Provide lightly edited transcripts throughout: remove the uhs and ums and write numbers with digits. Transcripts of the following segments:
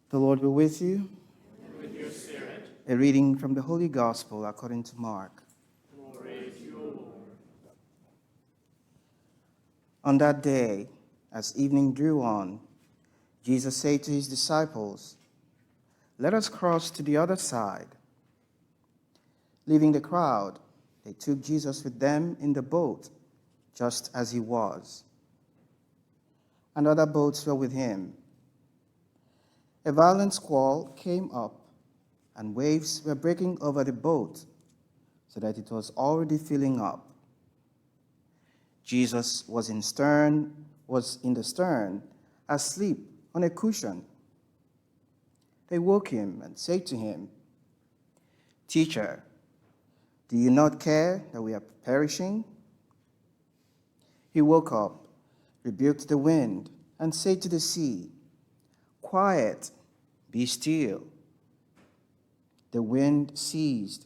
The Lord be with you. And with your spirit. A reading from the Holy Gospel according to Mark. Glory to you, O Lord. On that day, as evening drew on, Jesus said to his disciples, "Let us cross to the other side." Leaving the crowd, they took Jesus with them in the boat, just as he was. And other boats were with him. A violent squall came up, and waves were breaking over the boat, so that it was already filling up. Jesus was in the stern, asleep on a cushion. They woke him and said to him, "Teacher, do you not care that we are perishing?" He woke up, rebuked the wind, and said to the sea, "Quiet, be still." The wind ceased,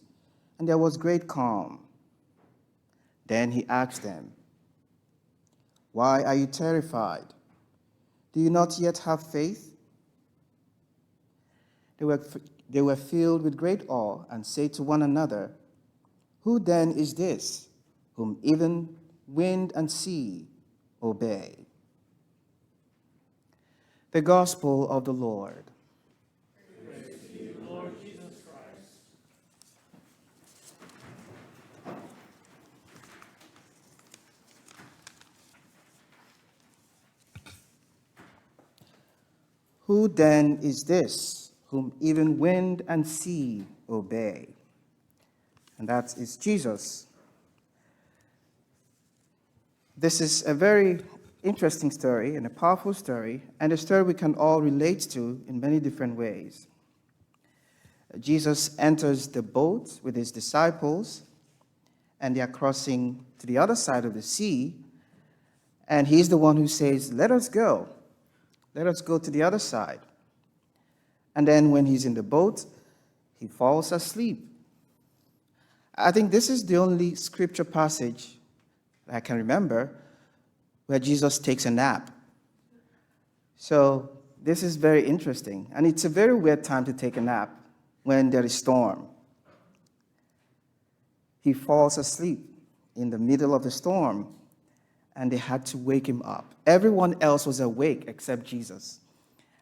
and there was great calm. Then he asked them, "Why are you terrified? Do you not yet have faith?" They were filled with great awe and said to one another, "Who then is this, whom even wind and sea obey?" The Gospel of the Lord. Praise to you, Lord Jesus Christ. Who then is this, whom even wind and sea obey? And that is Jesus. This is a very interesting story and a powerful story, and a story we can all relate to in many different ways. Jesus enters the boat with his disciples, and they are crossing to the other side of the sea, and he's the one who says, "Let us go. Let us go to the other side." And then when he's in the boat, he falls asleep. I think this is the only scripture passage I can remember where Jesus takes a nap. So this is very interesting. And it's a very weird time to take a nap when there is storm. He falls asleep in the middle of the storm, and they had to wake him up. Everyone else was awake except Jesus.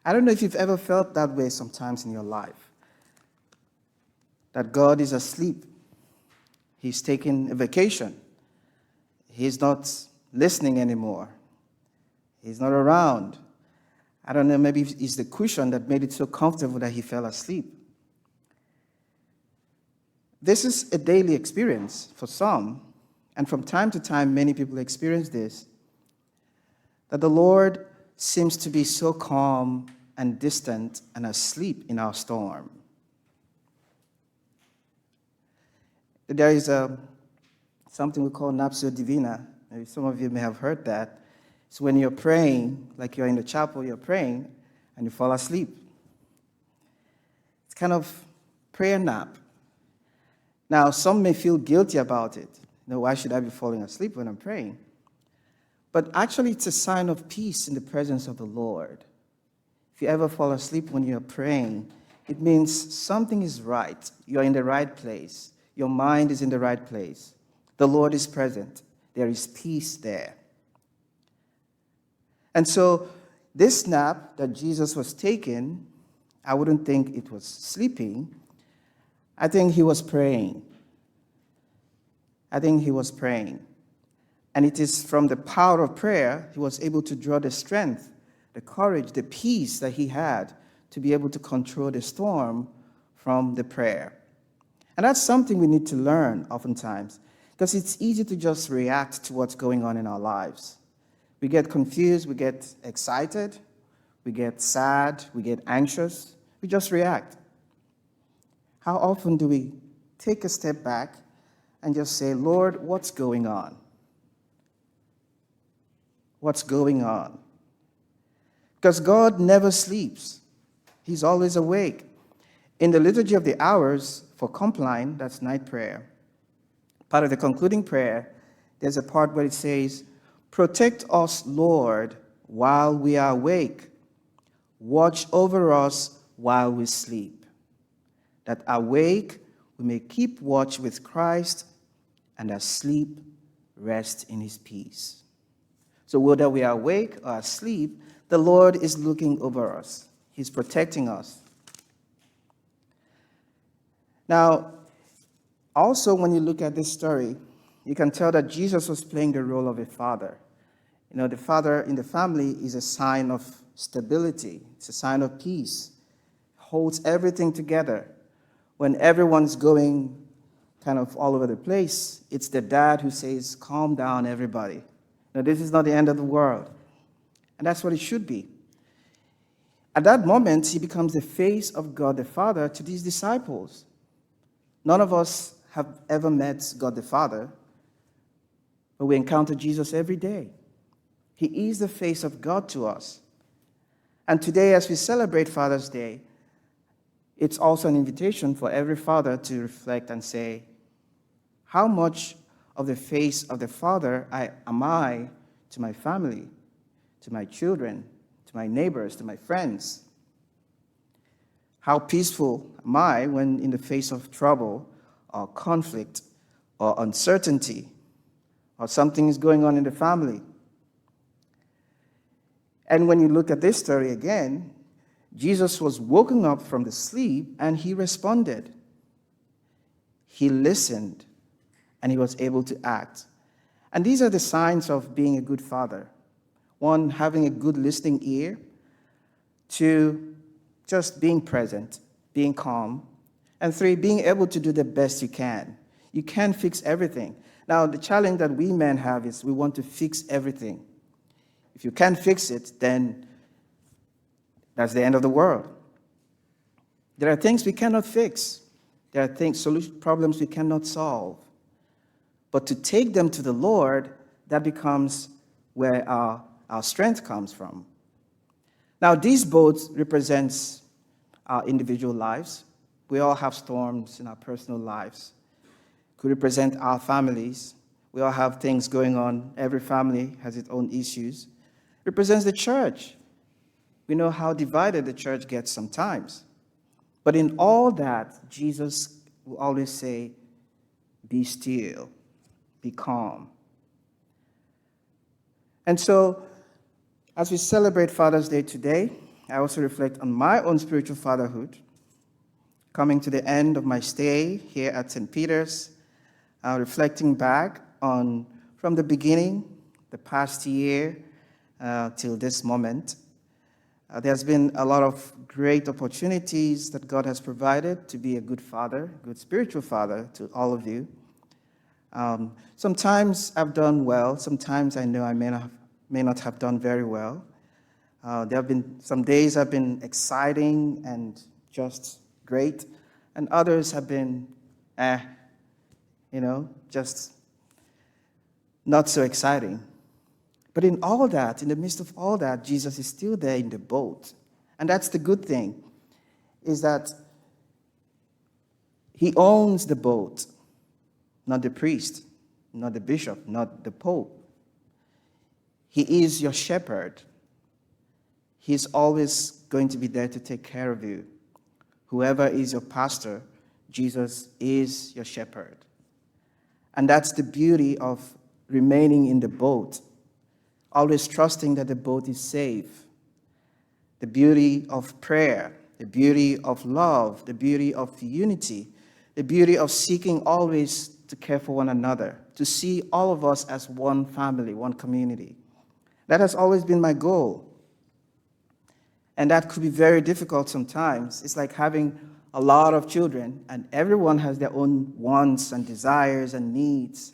I don't know if you've ever felt that way sometimes in your life, that God is asleep. He's taking a vacation. He's not listening anymore. He's not around. I don't know, maybe it's the cushion that made it so comfortable that he fell asleep. This is a daily experience for some, and from time to time, many people experience this, that the Lord seems to be so calm and distant and asleep in our storm. There is something we call Napsio Divina. Maybe some of you may have heard that. It's when you're praying, like you're in the chapel, you're praying, and you fall asleep. It's kind of prayer nap. Now, some may feel guilty about it. Why should I be falling asleep when I'm praying? But actually, it's a sign of peace in the presence of the Lord. If you ever fall asleep when you're praying, it means something is right. You're in the right place. Your mind is in the right place. The Lord is present. There is peace there. And so, this nap that Jesus was taking, I wouldn't think it was sleeping. I think he was praying. And it is from the power of prayer he was able to draw the strength, the courage, the peace that he had to be able to control the storm from the prayer. And that's something we need to learn oftentimes, because it's easy to just react to what's going on in our lives. We get confused, we get excited, we get sad, we get anxious. We just react. How often do we take a step back and just say, "Lord, what's going on? What's going on?" Because God never sleeps. He's always awake. In the Liturgy of the Hours for Compline, that's night prayer, part of the concluding prayer, there's a part where it says, "Protect us, Lord, while we are awake. Watch over us while we sleep, that awake we may keep watch with Christ, and asleep rest in his peace. So whether we are awake or asleep, the Lord is looking over us. He's protecting us. Now, also when you look at this story, you can tell that Jesus was playing the role of a father. You know, the father in the family is a sign of stability. It's a sign of peace. Holds everything together. When everyone's going kind of all over the place, it's the dad who says, calm down, everybody. Now, this is not the end of the world. And that's what it should be. At that moment, he becomes the face of God the Father to these disciples. None of us have ever met God the Father, but we encounter Jesus every day. He is the face of God to us. And today, as we celebrate Father's Day, it's also an invitation for every father to reflect and say, how much of the face of the Father am I to my family, to my children, to my neighbors, to my friends? How peaceful am I when in the face of trouble or conflict or uncertainty or something is going on in the family? And when you look at this story again, Jesus was woken up from the sleep and he responded. He listened and he was able to act. And these are the signs of being a good father. One, having a good listening ear. Two, just being present, being calm. And three, being able to do the best you can. You can't fix everything. Now, the challenge that we men have is we want to fix everything. If you can't fix it, then that's the end of the world. There are things we cannot fix. There are problems we cannot solve. But to take them to the Lord, that becomes where our strength comes from. Now, these boats represents our individual lives. We all have storms in our personal lives. Could represent our families. We all have things going on. Every family has its own issues. Represents the church. We know how divided the church gets sometimes. But in all that, Jesus will always say, be still, be calm. And so, as we celebrate Father's Day today, I also reflect on my own spiritual fatherhood, coming to the end of my stay here at St. Peter's, reflecting back on, from the beginning, the past year, till this moment. There's been a lot of great opportunities that God has provided to be a good father, good spiritual father to all of you. Sometimes I've done well. Sometimes I know I may not have done very well. There have been some days have been exciting and just great, and others have been, just not so exciting. But in all that, in the midst of all that, Jesus is still there in the boat. And that's the good thing, is that he owns the boat, not the priest, not the bishop, not the pope. He is your shepherd. He's always going to be there to take care of you. Whoever is your pastor, Jesus is your shepherd. And that's the beauty of remaining in the boat. Always trusting that the boat is safe. The beauty of prayer, the beauty of love, the beauty of unity, the beauty of seeking always to care for one another, to see all of us as one family, one community. That has always been my goal. And that could be very difficult sometimes. It's like having a lot of children, and everyone has their own wants and desires and needs.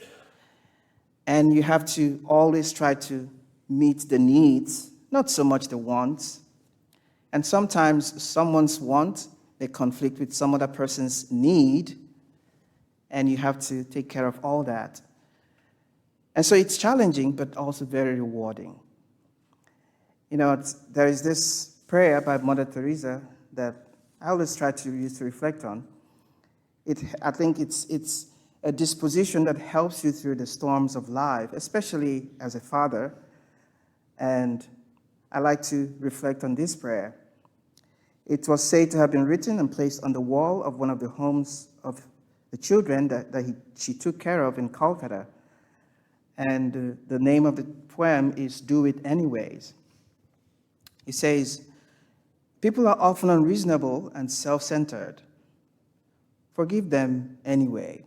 And you have to always try to meet the needs, not so much the wants. And sometimes someone's want may conflict with some other person's need, and you have to take care of all that. And so it's challenging, but also very rewarding. There is this prayer by Mother Teresa that I always try to use to reflect on. I think it's a disposition that helps you through the storms of life, especially as a father. And I like to reflect on this prayer. It was said to have been written and placed on the wall of one of the homes of the children she took care of in Calcutta. And the name of the poem is Do It Anyways. He says, people are often unreasonable and self-centered. Forgive them anyway.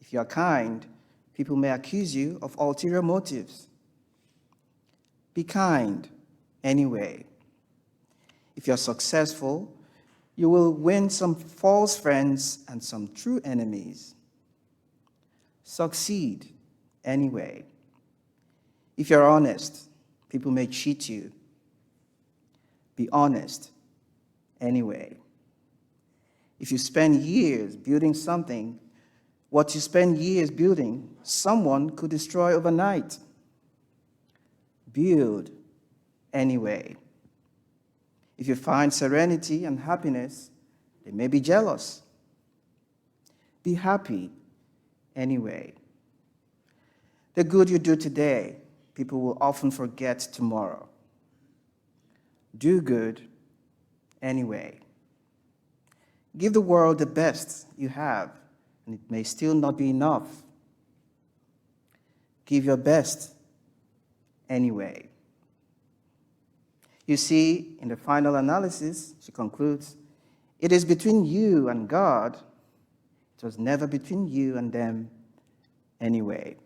If you are kind, people may accuse you of ulterior motives. Be kind anyway. If you're successful, you will win some false friends and some true enemies. Succeed anyway. If you're honest, people may cheat you. Be honest anyway. If you spend years building something, what you spend years building, someone could destroy overnight. Build anyway. If you find serenity and happiness, they may be jealous. Be happy anyway. The good you do today, people will often forget tomorrow. Do good anyway. Give the world the best you have, and it may still not be enough. Give your best anyway. You see, in the final analysis, she concludes, it is between you and God. It was never between you and them anyway.